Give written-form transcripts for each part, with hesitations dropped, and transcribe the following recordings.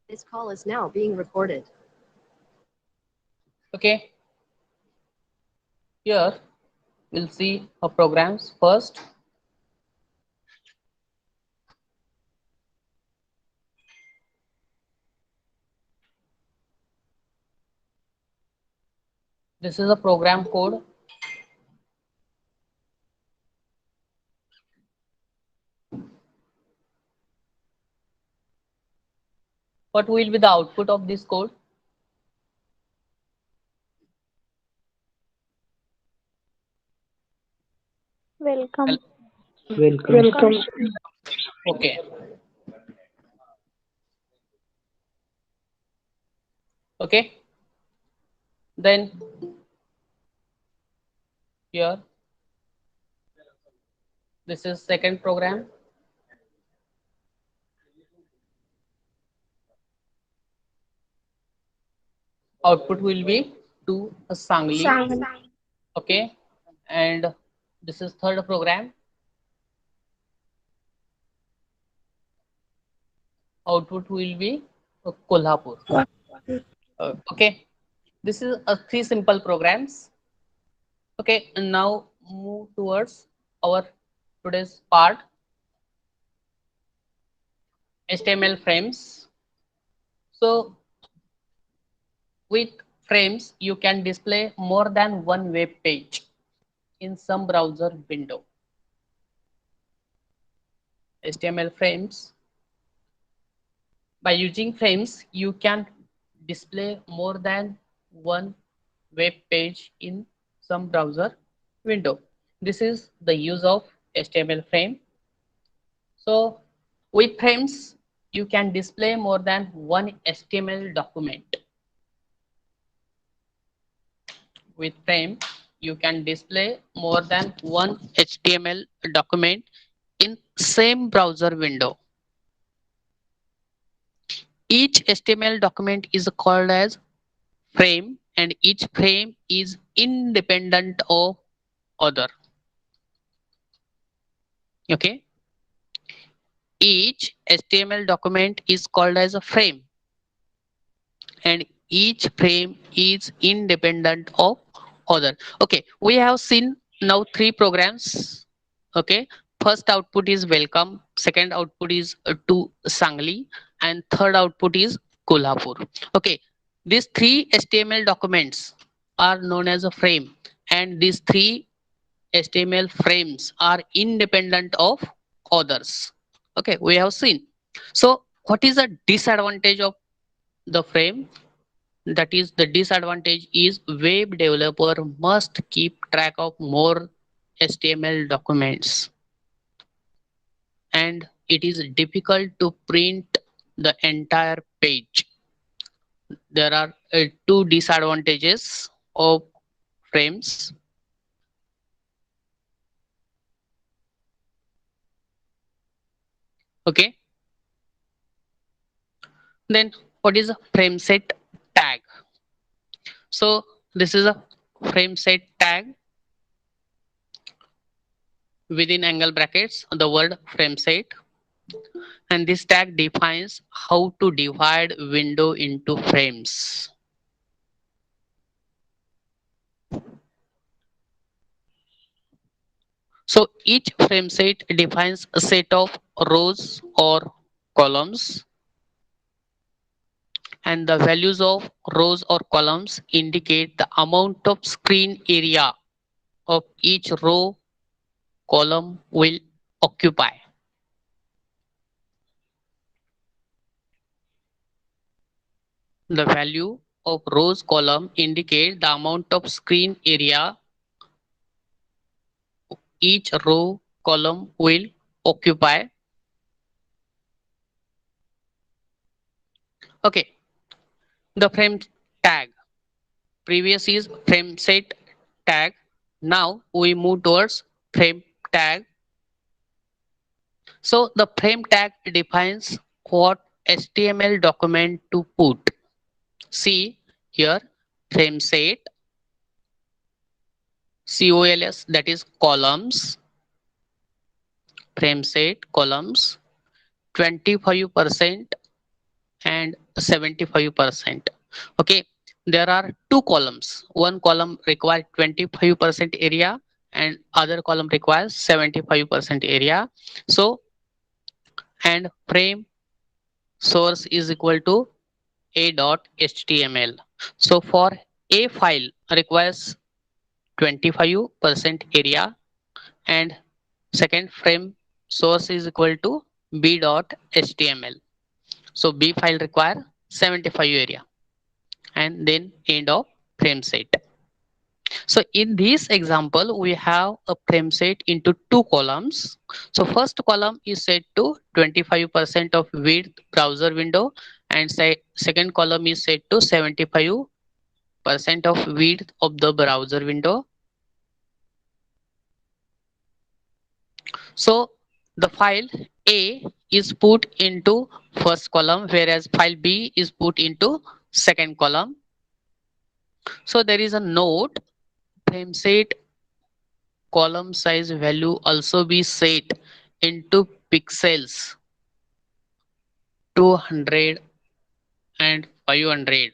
This call is now being recorded. Okay, here we'll see our programs first. This is a program code. What will be the output of this code? Welcome. Welcome. Welcome. Okay, okay. Then here, this is second program. Output will be to a Sangli. Sang. Okay, and this is third program. Output will be Kolhapur. Okay, this is a three simple programs. Okay, and now move towards our today's part, HTML frames. So with frames, you can display more than one web page in some browser window. HTML frames. By using frames, you can display more than one web page in some browser window. This is the use of HTML frame. So with frames, you can display more than one HTML document. With frame, you can display more than one HTML document in same browser window. Each HTML document is called as frame and each frame is independent of other. Okay, each HTML document is called as a frame and each frame is independent of other. Okay, we have seen now three programs. Okay, first output is welcome, second output is to Sangli, and third output is Kolhapur. Okay, these three HTML documents are known as a frame, and these three HTML frames are independent of others. Okay, we have seen. So what is the disadvantage of the frame? That is, the disadvantage is web developer must keep track of more HTML documents and it is difficult to print the entire page. There are two disadvantages of frames. Okay, then what is a frame set tag? So this is a frame set tag within angle brackets the word frame set, and this tag defines how to divide window into frames. So each frame set defines a set of rows or columns, and the values of rows or columns indicate the amount of screen area of each row column will occupy. The value of rows column indicate the amount of screen area each row column will occupy. Okay, the frame tag. Previous is frame set tag. Now we move towards frame tag. So the frame tag defines what HTML document to put. See here, frame set COLS, that is columns, frame set columns 25% and 75%. Okay, there are two columns. One column requires 25% area and other column requires 75% area. So, and frame source is equal to a.html. So for a file requires 25% area and second frame source is equal to b.html. So b file require 75 area and then end of frame set. So in this example, we have a frame set into two columns. So first column is set to 25% of width browser window and say second column is set to 75% of width of the browser window. So the file A is put into first column whereas file B is put into second column. So there is a note frame set column size value also be set into pixels 200 and 500.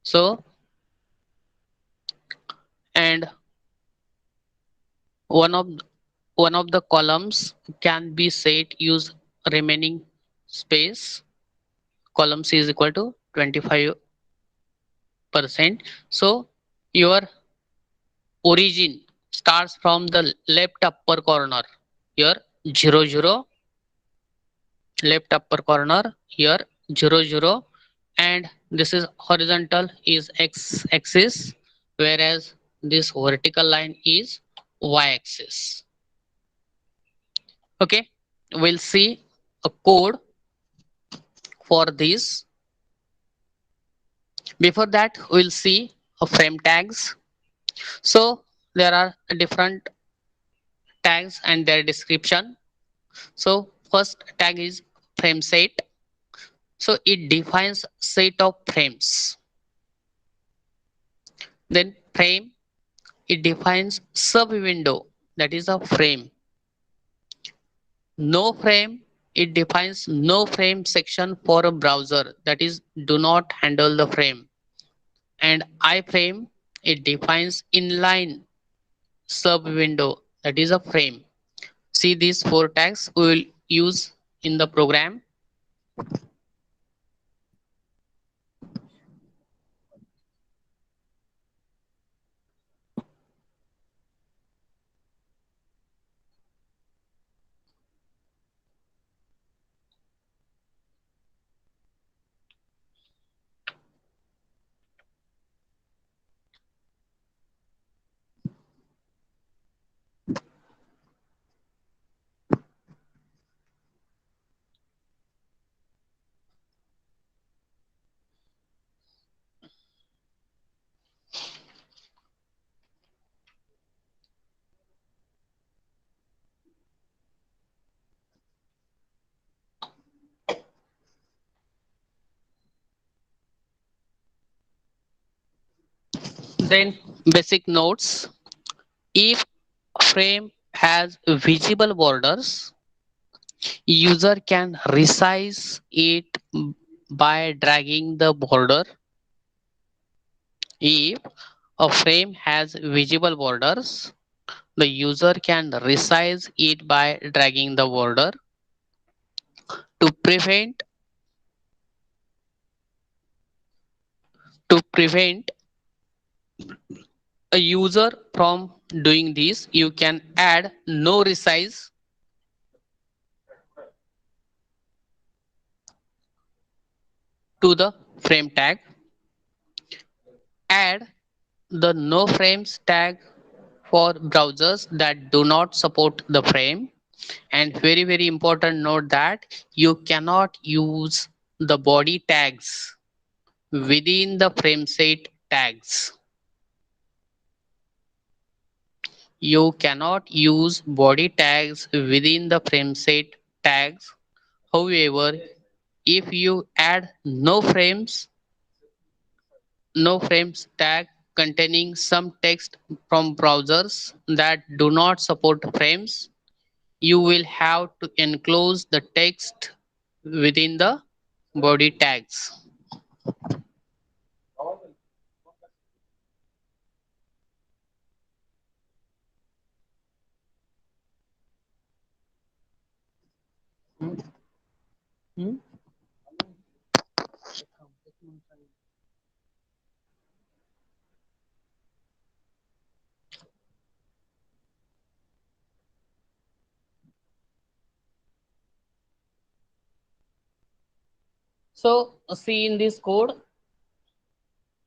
So and one of one of the columns can be set use remaining space. Columns is equal to 25%. So your origin starts from the left upper corner here 00 left upper corner here 00 and this is horizontal is x axis whereas this vertical line is y axis. Okay, we'll see a code for this. Before that we'll see a frame tags. So there are different tags and their description. So first tag is frame set. So it defines set of frames. Then frame, it defines sub window, that is a frame. No frame, it defines no frame section for a browser, that is do not handle the frame. And iframe, it defines inline sub window, that is a frame. See these four tags we will use in the program. Then basic notes. If frame has visible borders, user can resize it by dragging the border. If a frame has visible borders, the user can resize it by dragging the border. To prevent a user from doing this, you can add no resize to the frame tag. Add the no frames tag for browsers that do not support the frame. And very important note that you cannot use the body tags within the frame set tags. You cannot use body tags within the frame set tags. However, if you add no frames tag containing some text from browsers that do not support frames, you will have to enclose the text within the body tags. Hmm? Hmm? So see in this code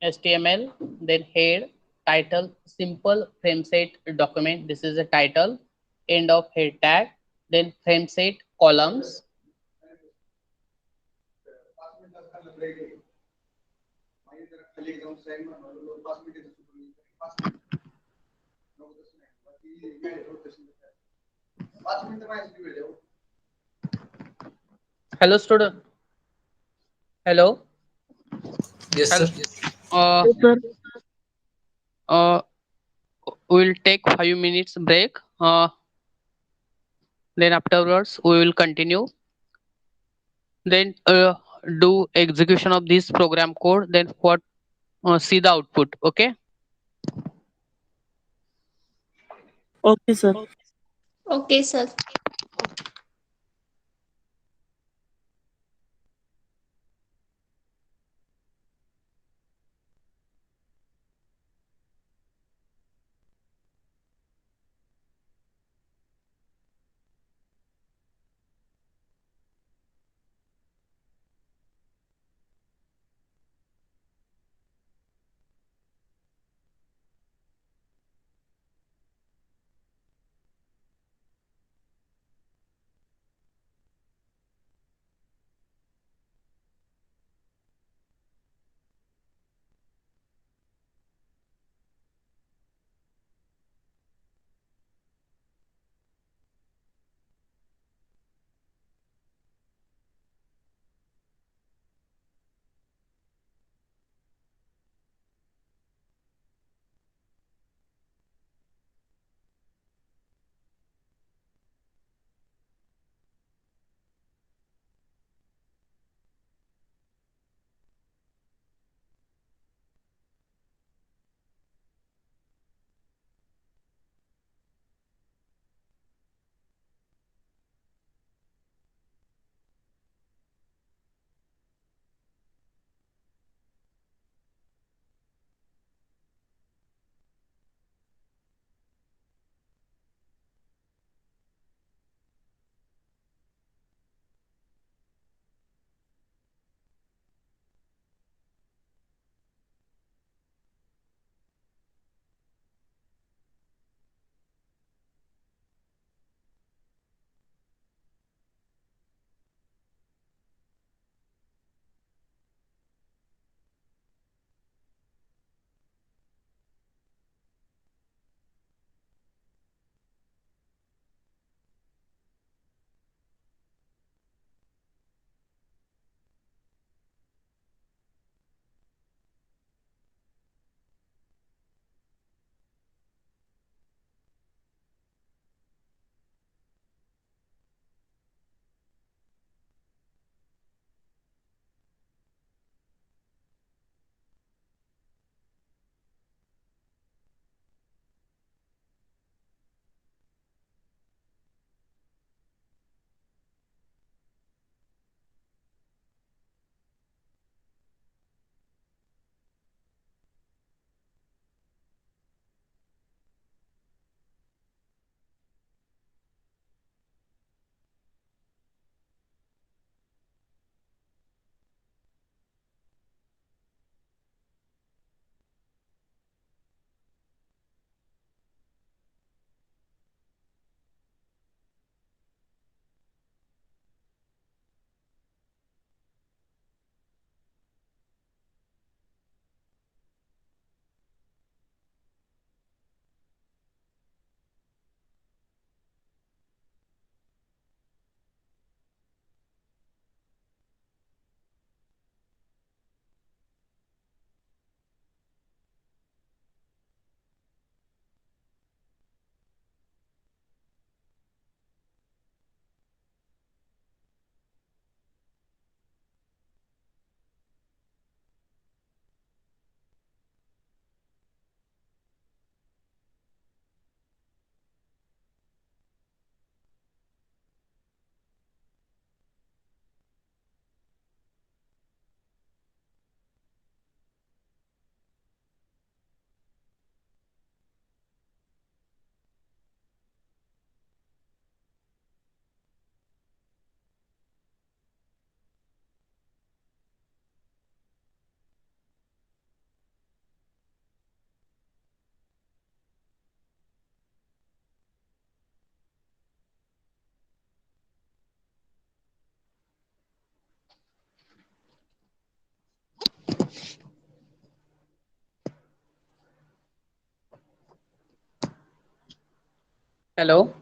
HTML, then head, title, simple frame set document. This is a title, end of head tag, then frame set columns. Hello, student. Hello. Yes, Hello. sir. Uh, Yes, sir. uh, we'll take 5 minutes break. Then afterwards we will continue. Then do execution of this program code. Then what? See the output. Okay. Okay, sir. Okay, sir. Hello.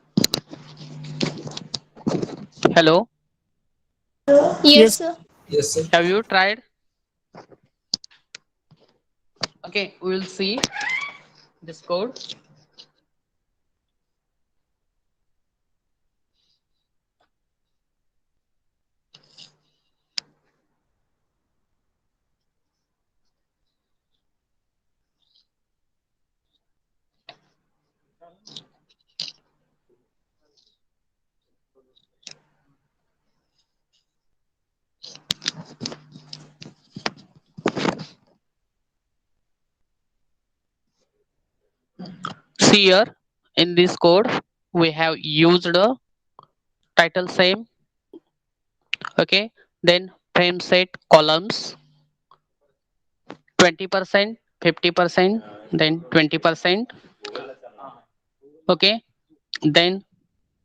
Hello. Yes, Yes. sir. Yes, sir. Have you tried? Okay, we will see this code. See here in this code, we have used a title same. Okay, then frame set columns 20%, 50%, then 20%. Okay, then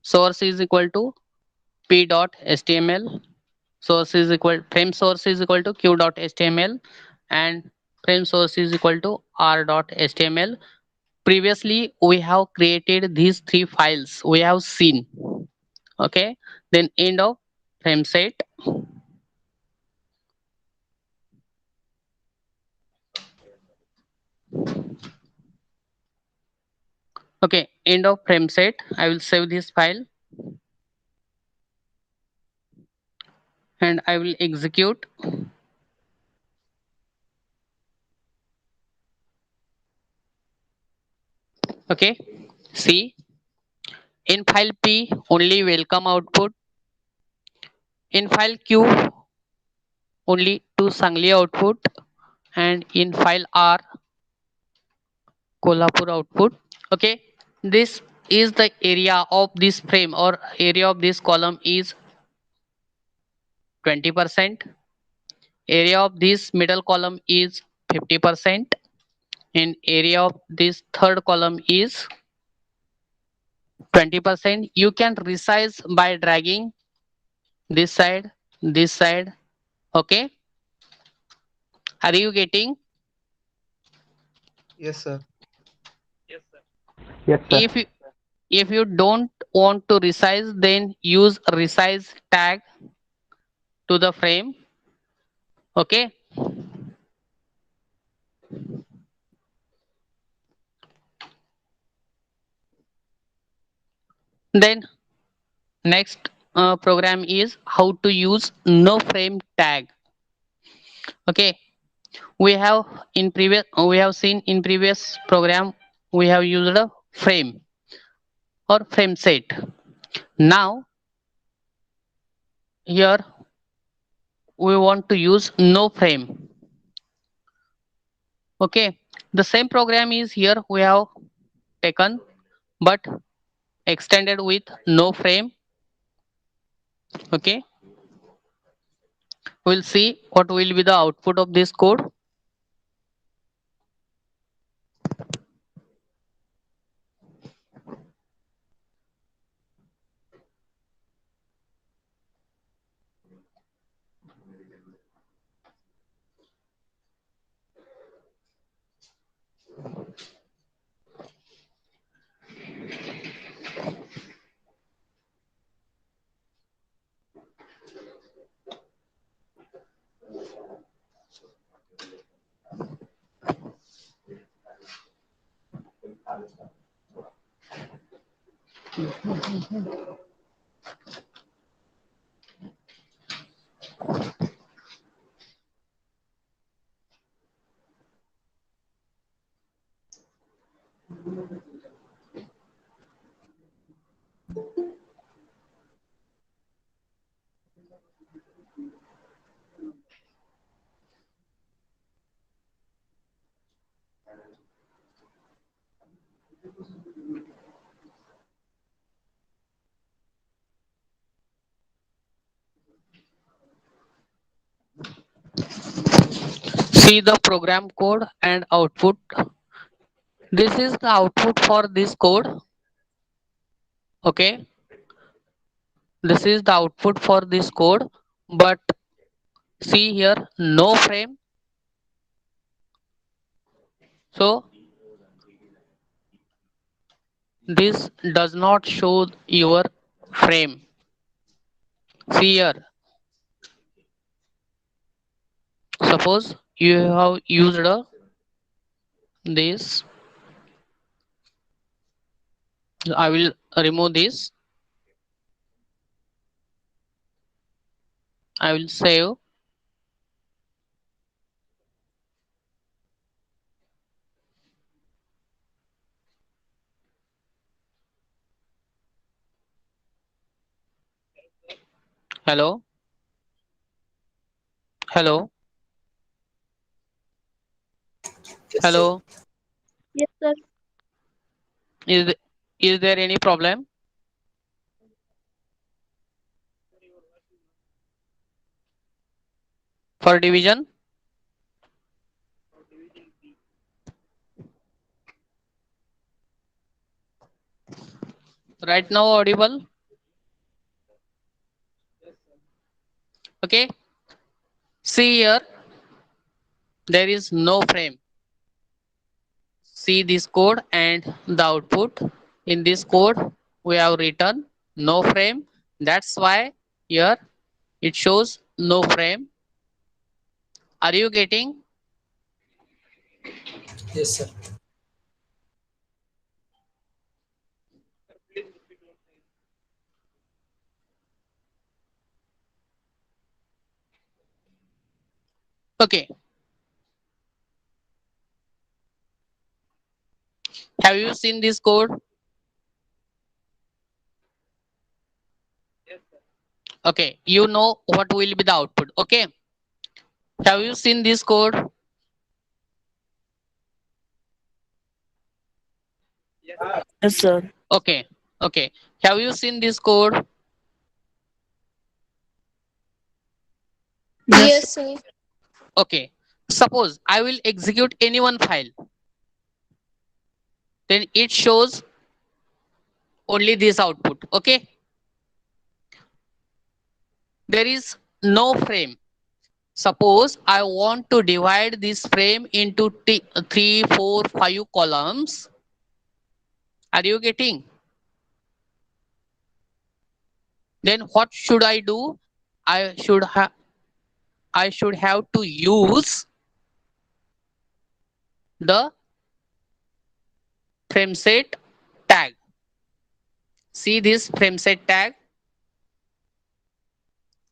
source is equal to p.html. Source is equal frame source is equal to q.html, and frame source is equal to r.html. Previously we have created these three files we have seen. Okay, then end of frame set. Okay, end of frame set. I will save this file and I will execute. Okay, see, in file P only welcome output, in file Q only to Sangli output, and in file R Kolhapur output. Okay, this is the area of this frame or area of this column is 20%. Area of this middle column is 50%, and area of this third column is 20%. You can resize by dragging this side, this side. Okay, are you getting? Yes, sir. Yes, sir. If you, if you don't want to resize, then use resize tag to the frame. Okay, then next program is how to use no frame tag. Okay, we have we have seen in previous program we have used a frame or frame set. Now here we want to use no frame. Okay, the same program is here we have taken but extended with no frame. Okay, we'll see what will be the output of this code. See the program code and output. This is the output for this code. Okay, this is the output for this code, but see here no frame. So this does not show your frame. See here, suppose you have used this. I will remove this. I will save. Hello, hello, Yes, sir. hello. Yes, sir. Is is there any problem for division? Right now audible. Okay. See here, there is no frame. See this code and the output. In this code, we have written no frame. That's why here it shows no frame. Are you getting? Yes, sir. Okay. Have you seen this code? Okay. You know what will be the output. Okay. Have you seen this code? Yes, sir. Okay. Okay. Have you seen this code? Yes, Yes, sir. Okay. Suppose I will execute any one file. Then it shows only this output. Okay. There is no frame. Suppose I want to divide this frame into 3, 4, 5 columns. Are you getting? Then what should I do? I should have to use the frame set tag. See this frame set tag.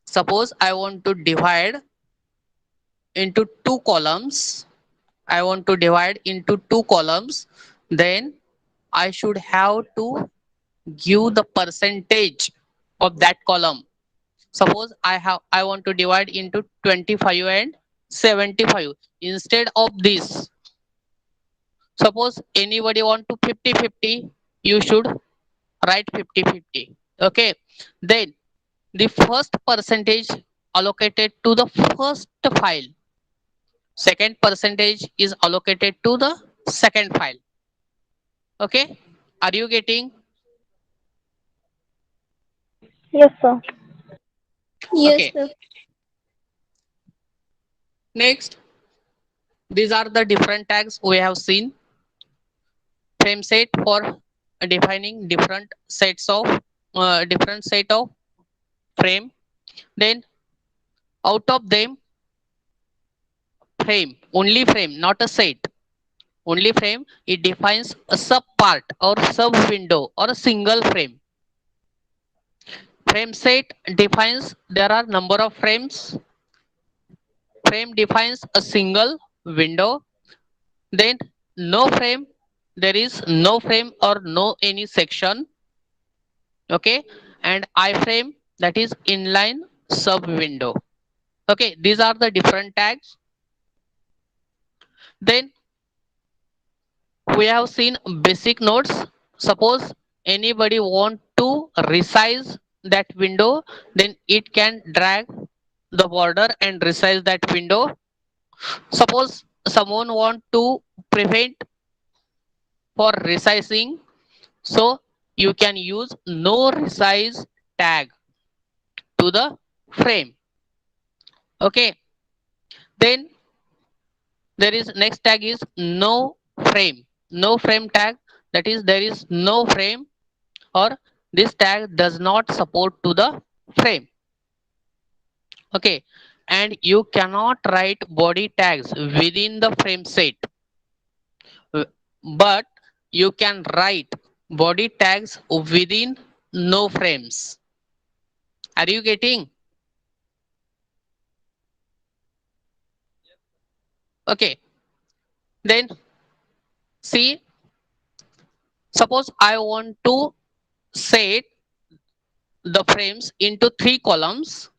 Suppose I want to divide into 2 columns. I want to divide into 2 columns. Then I should have to give the percentage of that column. Suppose I want to divide into 25 and 75. Instead of this, suppose anybody want to 50-50, you should write 50-50. Okay. Then the first percentage allocated to the first file. Second percentage is allocated to the second file. Okay. Are you getting? Yes, sir. Yes, Okay. sir. Next, these are the different tags we have seen. Frame set for defining different set of frame. Then out of them, frame, not a set. Only frame, it defines a sub part or sub window or a single frame. Frame set defines there are number of frames. Frame defines a single window. Then no frame, there is no frame or no any section. Okay. And iframe, that is inline sub window. Okay, these are the different tags. Then we have seen basic nodes. Suppose anybody want to resize that window, then it can drag the border and resize that window. Suppose someone want to prevent for resizing, so you can use no resize tag to the frame. Okay. Then there is next tag is no frame. No frame tag that is there is no frame or this tag does not support to the frame. Okay, and you cannot write body tags within the frame set. But you can write body tags within no frames. Are you getting? Okay, then see, suppose I want to set the frames into three columns.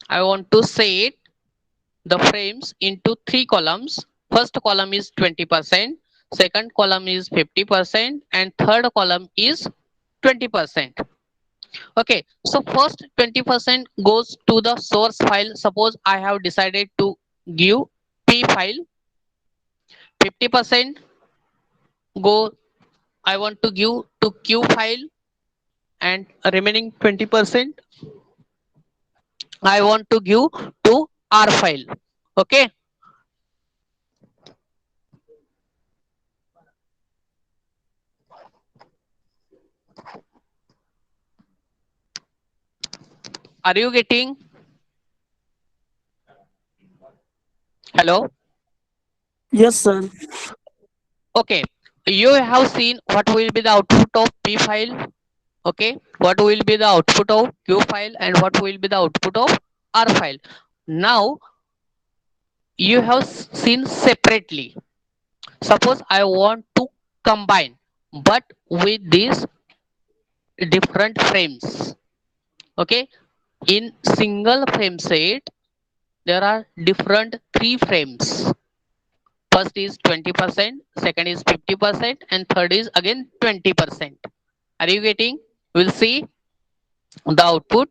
I want to set the frames into three columns. First column is 20%, second column is 50%, and third column is 20%. Okay, so first 20% goes to the source file. Suppose I have decided to give P file. 50% go I want to give to Q file, and remaining 20% I want to give to R file. Okay, are you getting? Hello. Yes, sir. Okay, you have seen what will be the output of P file. Okay, what will be the output of Q file and what will be the output of R file. Now you have seen separately. Suppose I want to combine, but with these different frames. Okay, in single frame set there are different three frames. First is 20%, second is 50%, and third is again 20%. Are you getting? We'll see the output.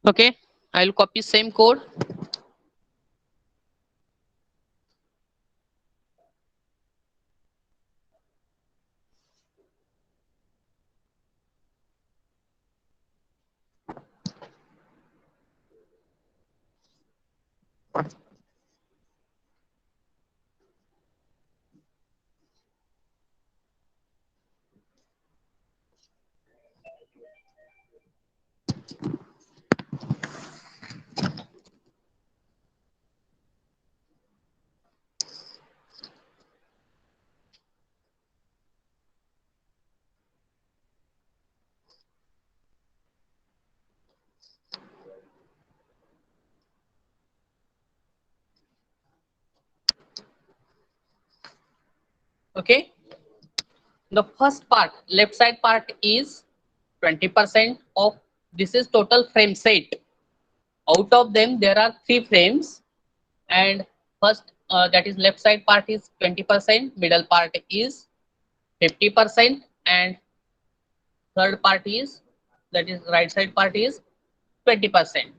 Okay, I'll copy same code. Okay, the first part, left side part is 20% of this is total frame set. Out of them there are three frames, and first that is left side part is 20%, middle part is 50%, and third part is, that is right side part is 20%.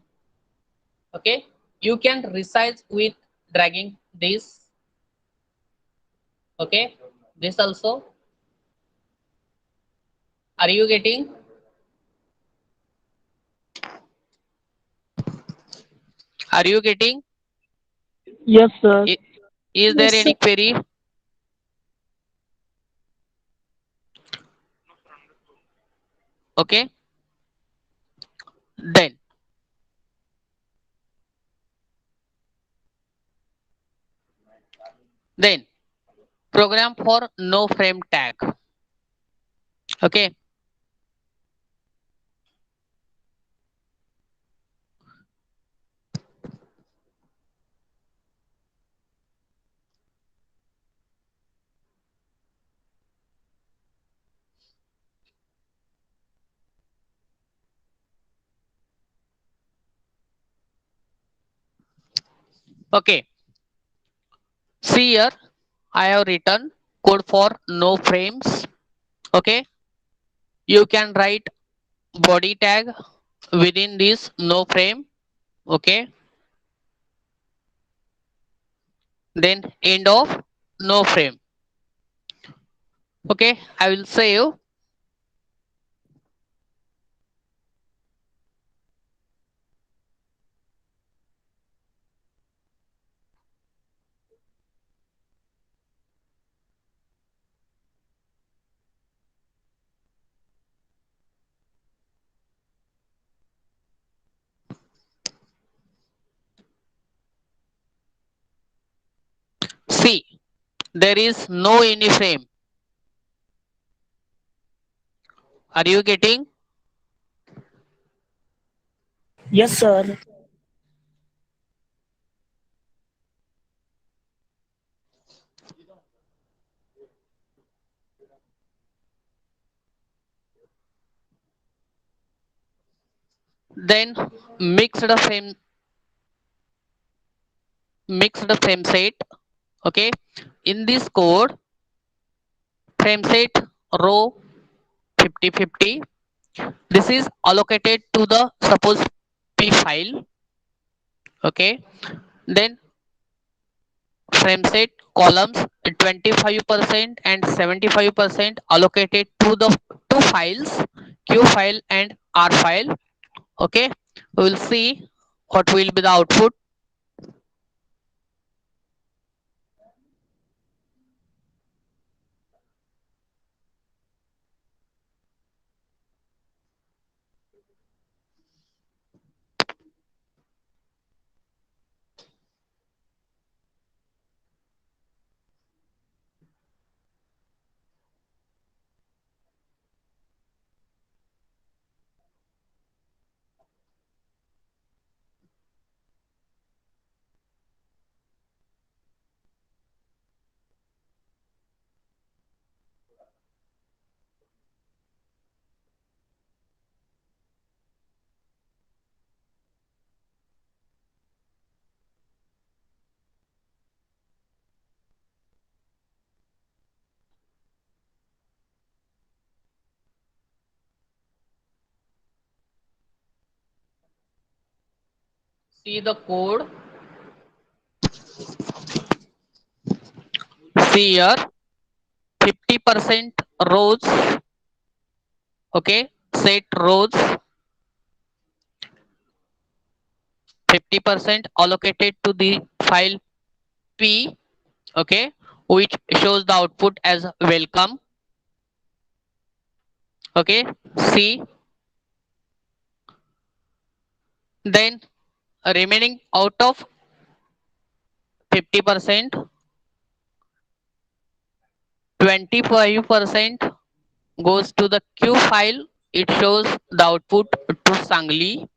Okay, you can resize with dragging this. Okay, this also. Are you getting? Are you getting? Yes, sir. Is there Yes, any sir. query? Okay, then program for no frame tag. Okay, okay, see here I have written code for no frames. Okay, you can write body tag within this no frame. Okay, then end of no frame. Okay, I will save. there is no any frame. Are you getting? Yes, sir. Then mixed frame, mixed frame set. Okay, in this code, frame set row 50-50. This is allocated to the suppose P file. Okay, then frame set columns 25% and 75% allocated to the two files, Q file and R file. Okay, we will see what will be the output. See the code. See here 50% rows. Okay, set rows 50% allocated to the file P. Okay, which shows the output as welcome. Okay, see, then remaining out of 50%, 25% goes to the Q file. It shows the output to Sangli,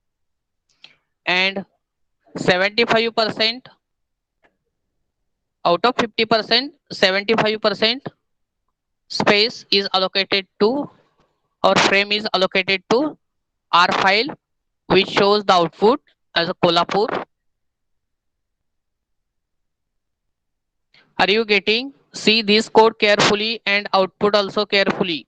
and 75% out of 50%, 75% space is allocated to, or frame is allocated to R file, which shows the output as a Kolhapur. Are you getting? See this code carefully and output also carefully.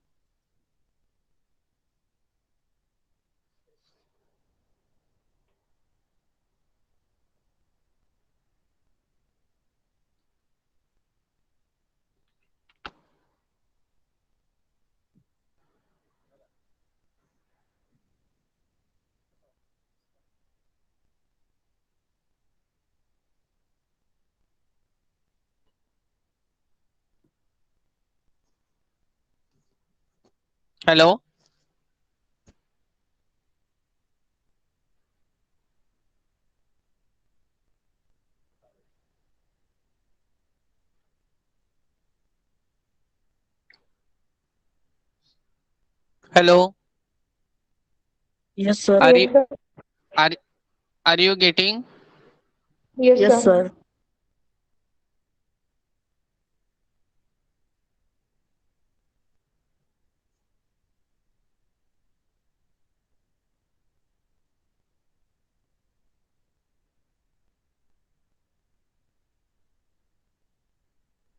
Hello? Hello? Yes, sir. Are Yes, you sir. are, are you getting? Yes, Yes, sir. sir.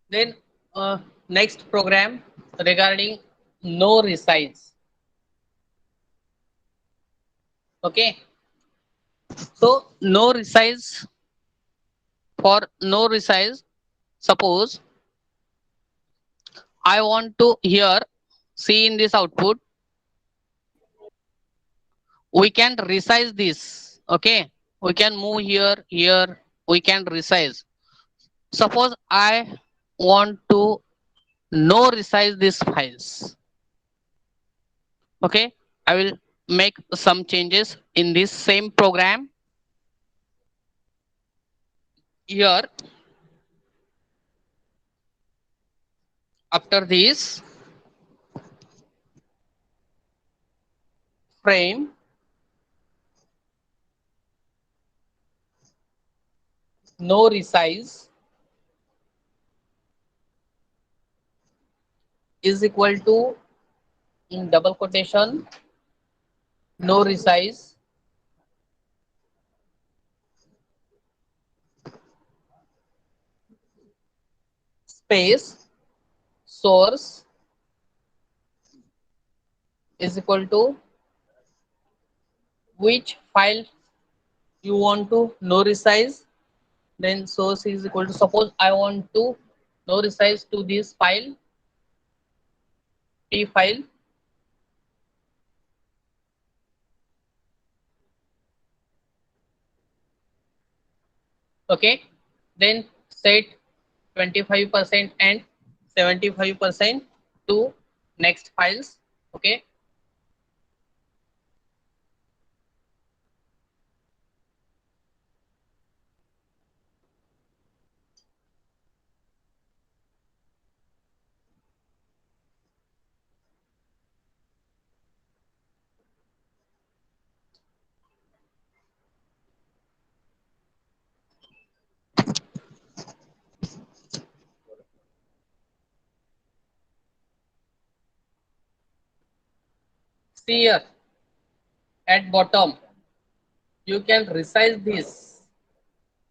Then next program regarding no resize. Okay. So no resize, for no resize, suppose I want to here see in this output, we can resize this. Okay. We can move here, here, we can resize. Suppose I want to no resize these files. Okay. I will make some changes in this same program. Here After this, frame no resize is equal to, in double quotation, no resize space source is equal to which file you want to no resize. Then source is equal to, suppose I want to no resize to this file, p file. Okay, then set 25% and 75% to next files. Okay, see here at bottom you can resize this.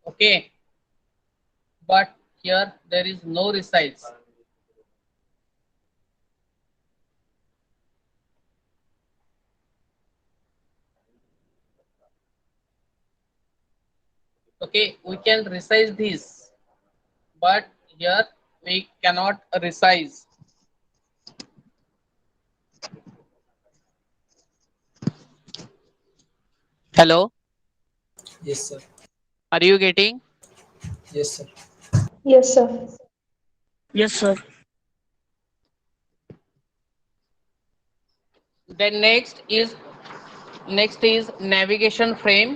Okay, but here there is no resize. Okay, we can resize this, but here we cannot resize. Hello, Yes, sir. are you getting? Yes, sir. Yes, sir. Yes, sir. Then next is navigation frame.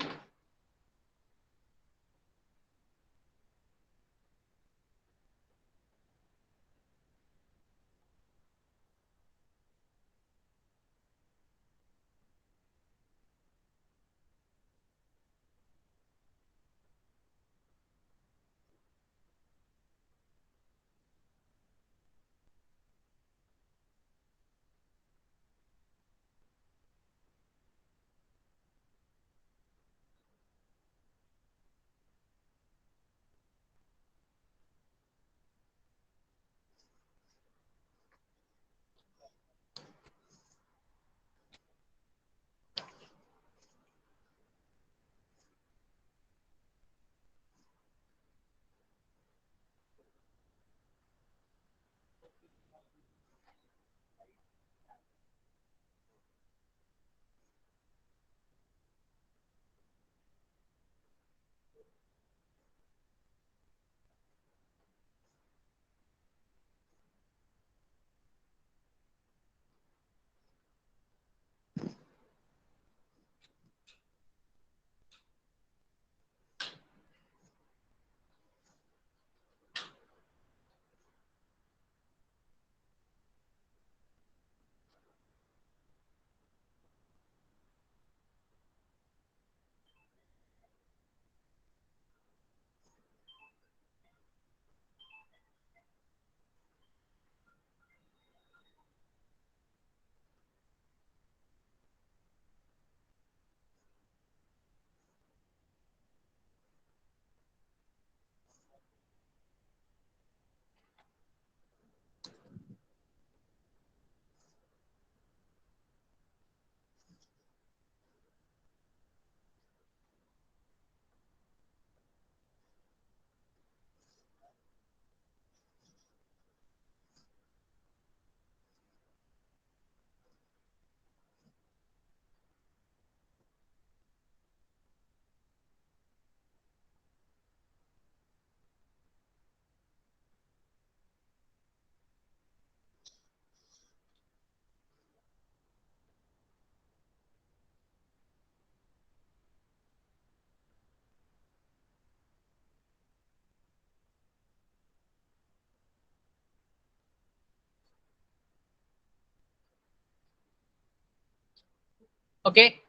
Okay.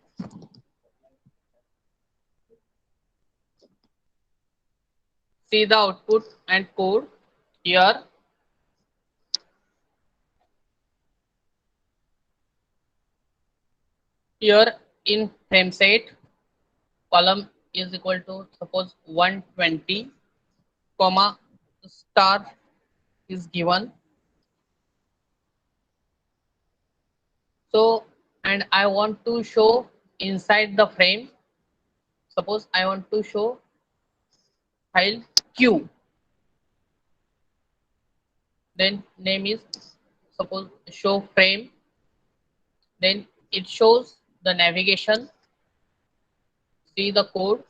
See the output and code here. Here in frame set, column is equal to suppose 120, comma star is given. So, and I want to show inside the frame. Suppose I want to show file Q. Then name is suppose show frame. Then it shows the navigation. See the code.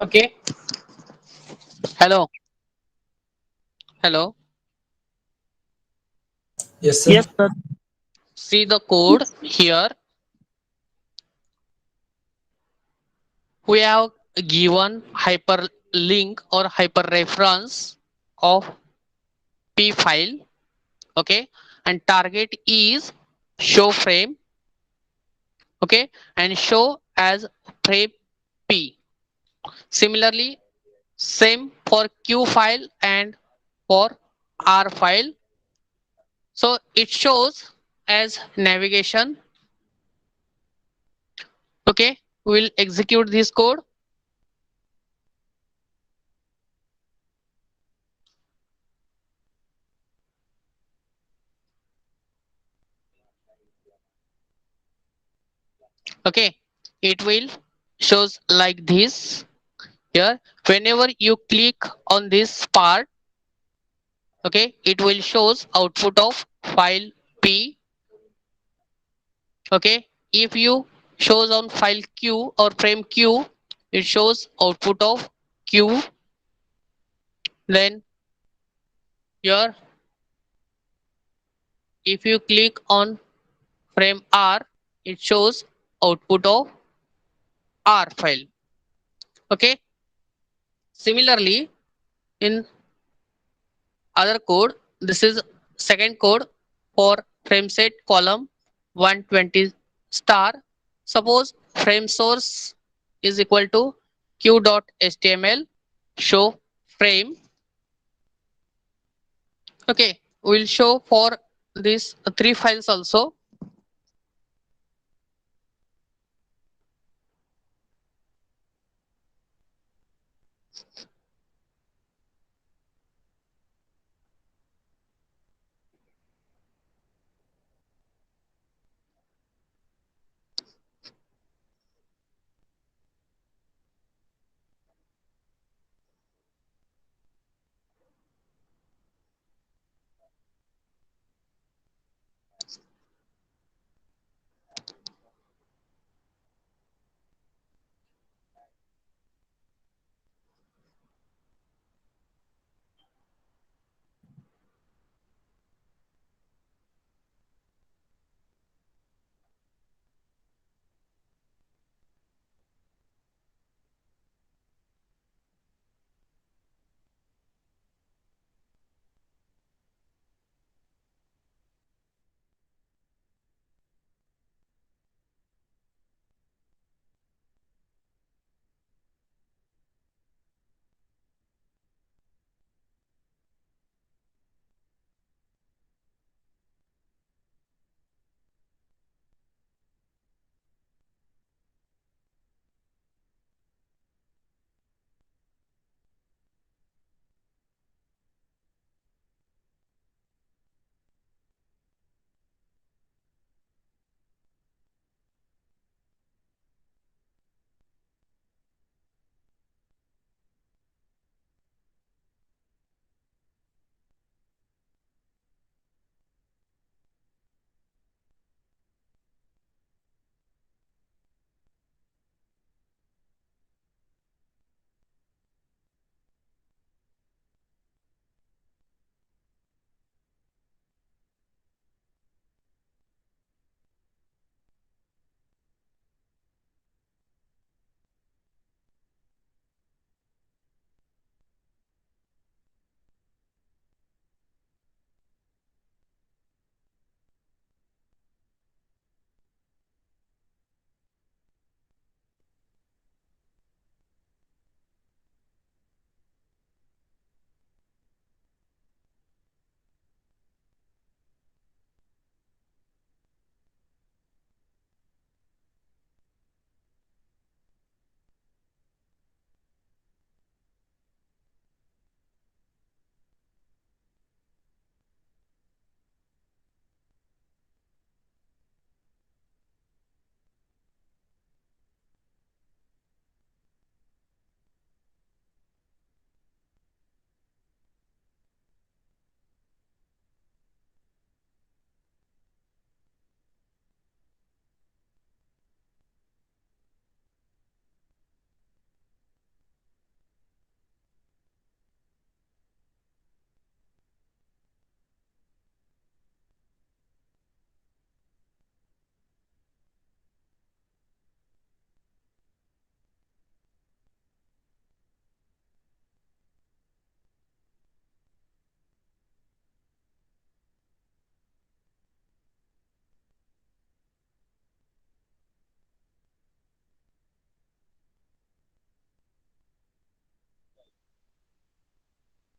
Okay. Hello. Hello. Yes, sir. Yes, sir. See the code here. We have given hyperlink or hyperreference of P file. Okay. And target is show frame. Okay. And show as frame P. Similarly, same for Q file and for R file. So it shows as navigation. Okay, we'll execute this code. Okay, it will shows like this here. Whenever you click on this part, okay, it will shows output of file P. Okay, if you shows on file Q or frame Q, it shows output of Q. Then here, if you click on frame R, it shows output of R file. Okay, similarly in other code, this is second code for frame set column 120 star. Suppose frame source is equal to q.html show frame. Okay, we'll show for these three files also.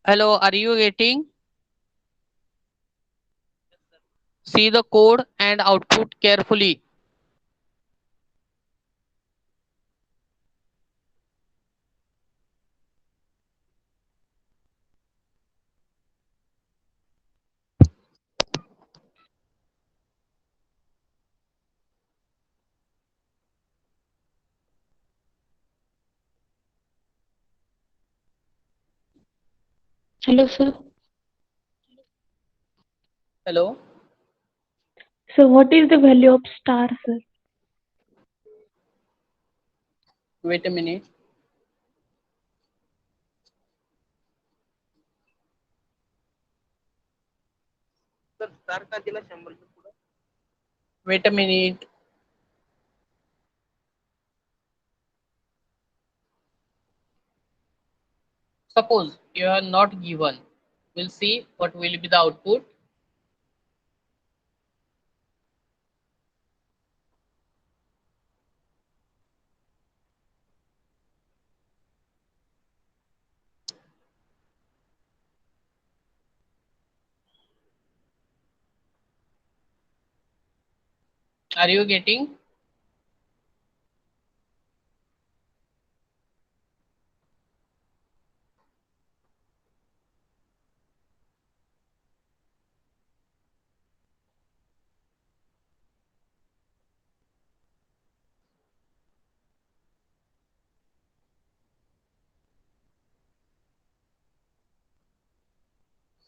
Hello, are you getting? See the code and output carefully. Hello, sir. Hello. So, what is the value of star, sir? Wait a minute. Wait a minute. Suppose you are not given. We'll see what will be the output. Are you getting?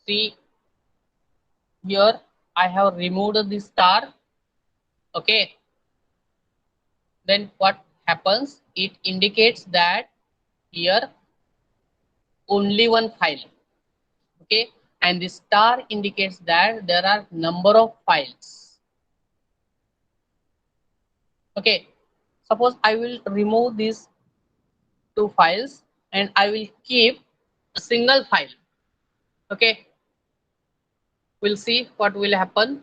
See here, I have removed the star. Okay. Then what happens? It indicates that here only one file. Okay. And the star indicates that there are number of files. Okay. Suppose I will remove these two files and I will keep a single file. Okay. We'll see what will happen.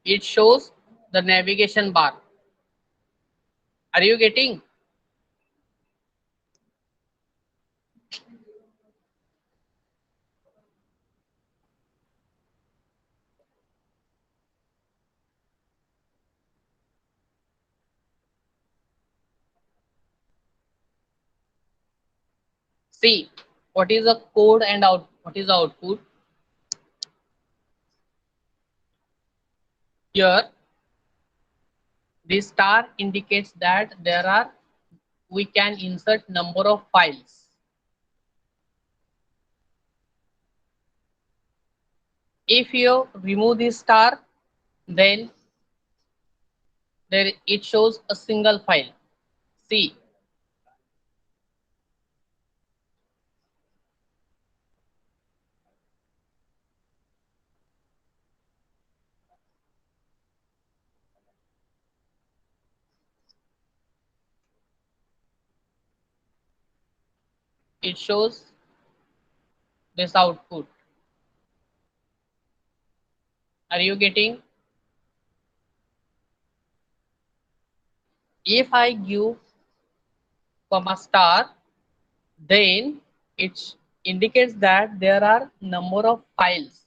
It shows the navigation bar. Are you getting? See what is the code and what is the output. Here this star indicates that we can insert number of files. If you remove this star, then there it shows a single file. See, it shows this output. Are you getting? If I give comma star, then it indicates that there are number of files,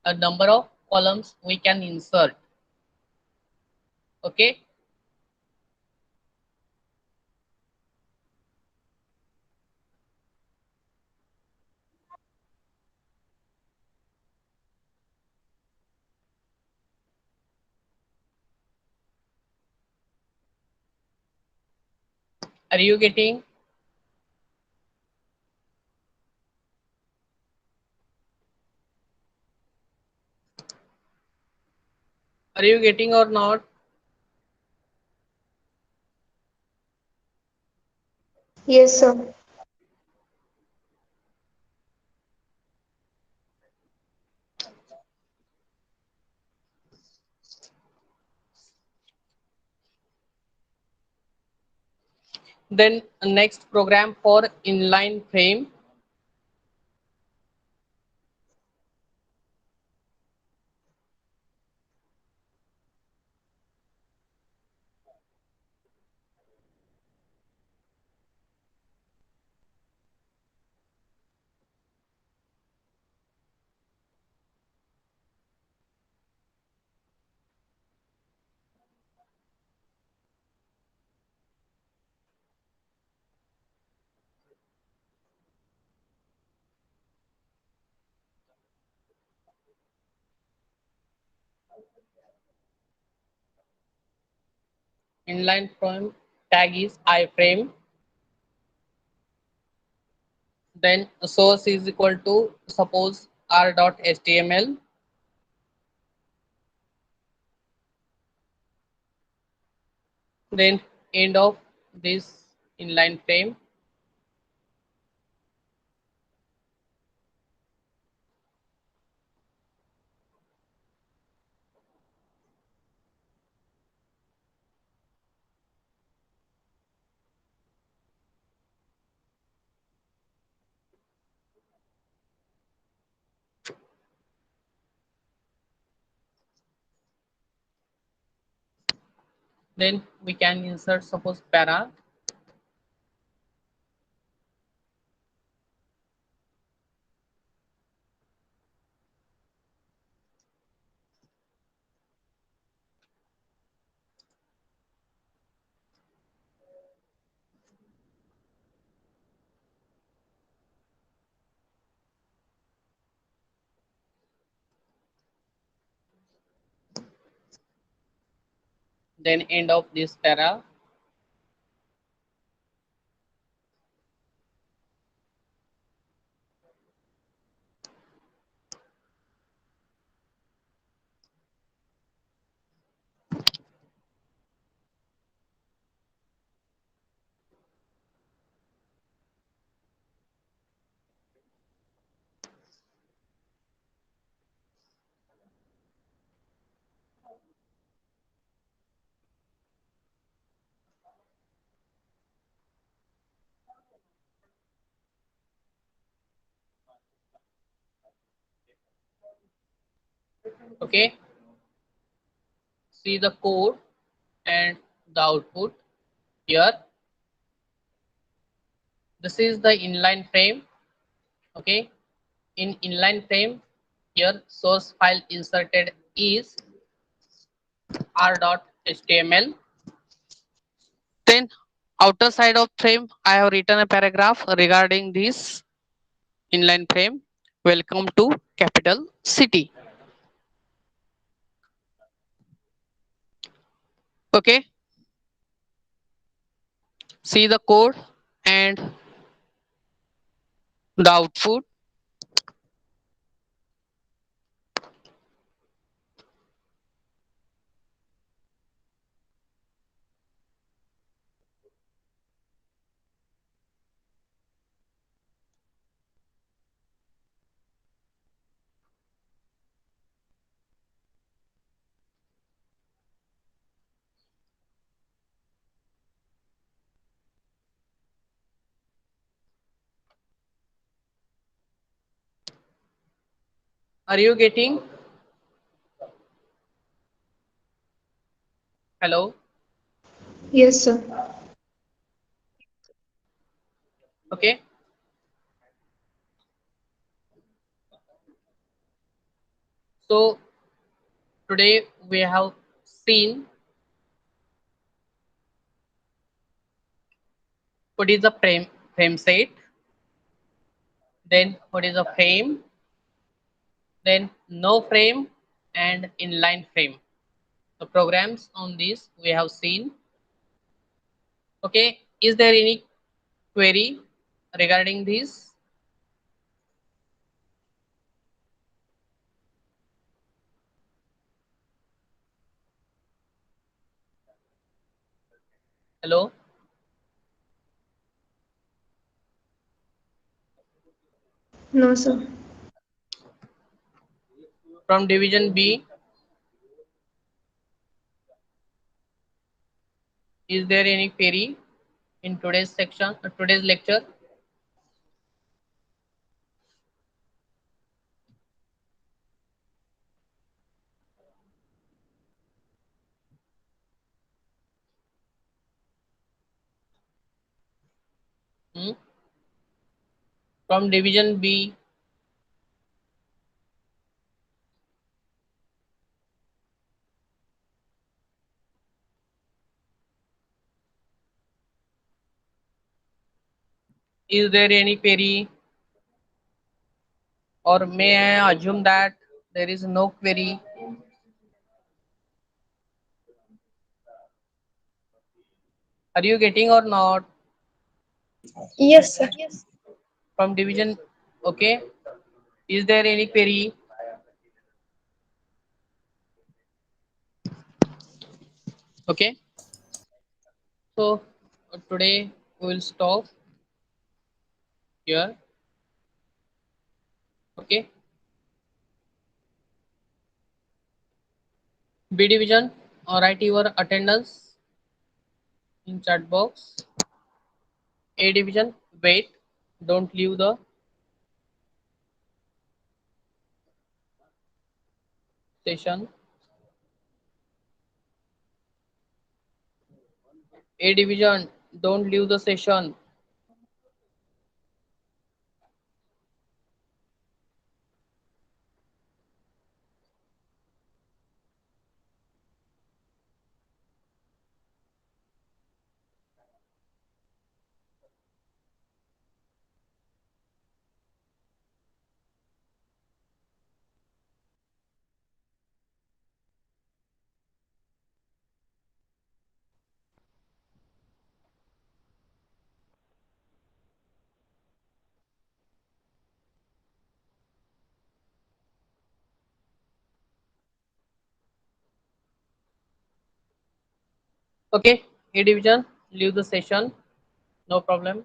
a number of columns we can insert. Okay. Are you getting? Are you getting or not? Yes, sir. Then next program for inline frame. Inline frame tag is iframe. Then source is equal to suppose r.html. Then end of this inline frame. Then we can insert suppose para. Then end of this para. Okay, see the code and the output here. This is the inline frame. Okay, in inline frame here source file inserted is r.html. Then outer side of frame I have written a paragraph regarding this inline frame. Welcome to capital city. Okay, see the code and the output. Are you getting? Hello. Yes, sir. Okay, so today we have seen what is the frame set, then what is a frame, then no frame and inline frame. The programs on this we have seen. Okay, is there any query regarding this? Hello. No, sir. From division B, is there any query in today's section, today's lecture? Hmm? From division B, is there any query, or may I assume that there is no query? Are you getting or not? Yes, sir. From division, okay. Is there any query? Okay. So today we will stop here. Okay. B division, write your attendance in chat box. A division, wait, don't leave the session. A division, don't leave the session. Okay, A division, leave the session, no problem.